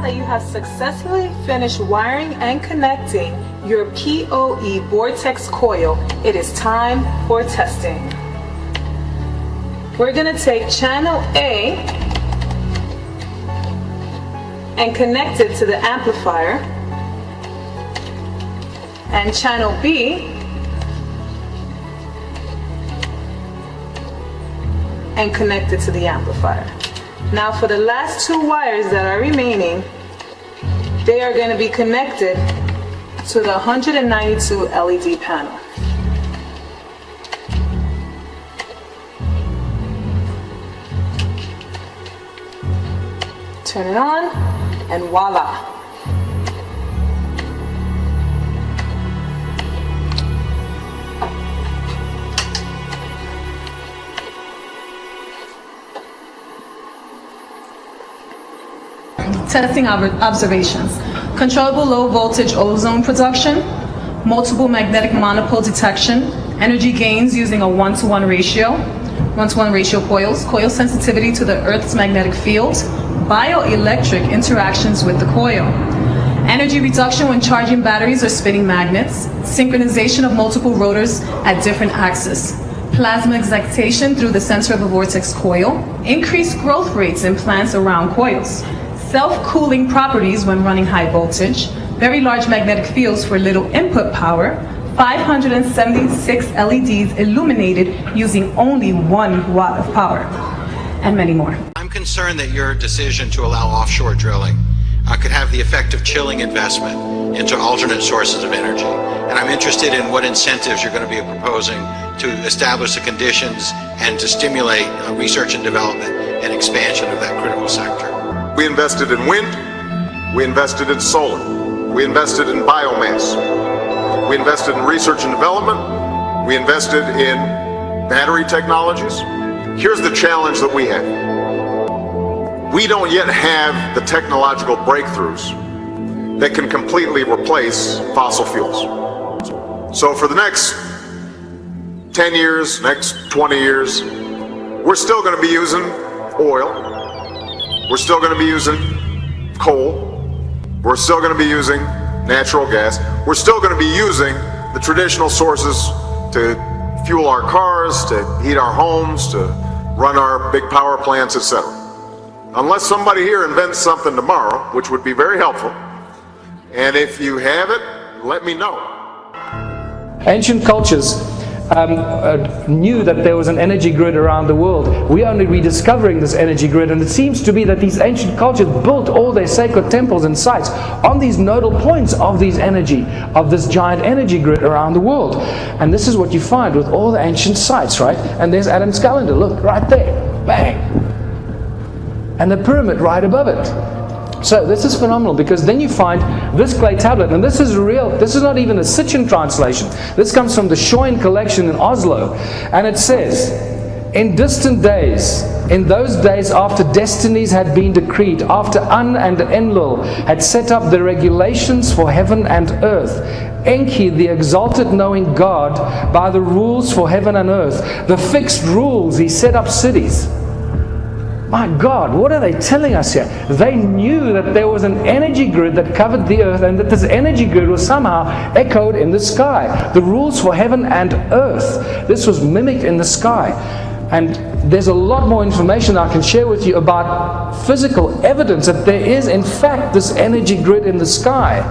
that you have successfully finished wiring and connecting your PoE vortex coil, it is time for testing. We're going to take channel A and connect it to the amplifier, and channel B and connect it to the amplifier. Now for the last two wires that are remaining, they are going to be connected to the 192 LED panel. Turn it on, and voila! Testing our observations. Controllable low voltage ozone production, multiple magnetic monopole detection, energy gains using a 1-to-1 ratio coils, coil sensitivity to the Earth's magnetic field, bioelectric interactions with the coil, energy reduction when charging batteries or spinning magnets, synchronization of multiple rotors at different axes, plasma excitation through the center of a vortex coil, increased growth rates in plants around coils, self-cooling properties when running high voltage, very large magnetic fields for little input power, 576 LEDs illuminated using only 1 watt of power, and many more. I'm concerned that your decision to allow offshore drilling could have the effect of chilling investment into alternate sources of energy. And I'm interested in what incentives you're going to be proposing to establish the conditions and to stimulate research and development and expansion of that critical sector. We invested in wind, we invested in solar, we invested in biomass, we invested in research and development, we invested in battery technologies. Here's the challenge that we have. We don't yet have the technological breakthroughs that can completely replace fossil fuels. So for the next 10 years, next 20 years, we're still going to be using oil. We're still going to be using coal. We're still going to be using natural gas. We're still going to be using the traditional sources to fuel our cars, to heat our homes, to run our big power plants, etc. Unless somebody here invents something tomorrow, which would be very helpful. And if you have it, let me know. Ancient cultures knew that there was an energy grid around the world. We're only rediscovering this energy grid, and it seems to be that these ancient cultures built all their sacred temples and sites on these nodal points of this giant energy grid around the world. And this is what you find with all the ancient sites, right? And there's Adam's calendar, look, right there, bang! And the pyramid right above it. So this is phenomenal, because then you find this clay tablet, and this is real. This is not even a Sitchin translation. This comes from the Schoen collection in Oslo, and it says, in distant days, in those days after destinies had been decreed, after An and Enlil had set up the regulations for heaven and earth, Enki, the exalted knowing God, by the rules for heaven and earth, the fixed rules, he set up cities. My God, what are they telling us here? They knew that there was an energy grid that covered the earth, and that this energy grid was somehow echoed in the sky. The rules for heaven and earth. This was mimicked in the sky. And there's a lot more information I can share with you about physical evidence that there is in fact this energy grid in the sky.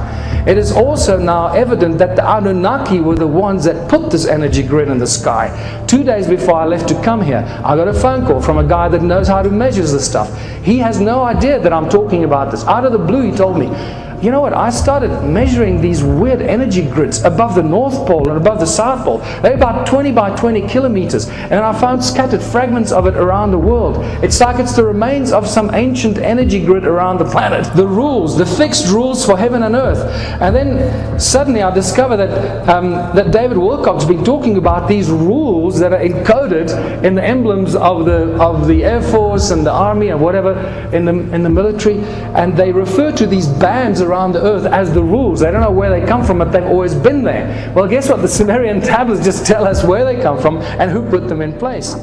It is also now evident that the Anunnaki were the ones that put this energy grid in the sky. 2 days before I left to come here, I got a phone call from a guy that knows how to measure this stuff. He has no idea that I'm talking about this. Out of the blue, he told me, you know what, I started measuring these weird energy grids above the North Pole and above the South Pole. They're about 20 by 20 kilometers, and I found scattered fragments of it around the world. It's like it's the remains of some ancient energy grid around the planet. The rules, the fixed rules for heaven and earth. And then suddenly I discover that David Wilcock's been talking about these rules that are encoded in the emblems of the Air Force and the Army and whatever in the military, and they refer to these bands around the earth as the rules. They don't know where they come from, but they've always been there. Well, guess what? The Sumerian tablets just tell us where they come from and who put them in place.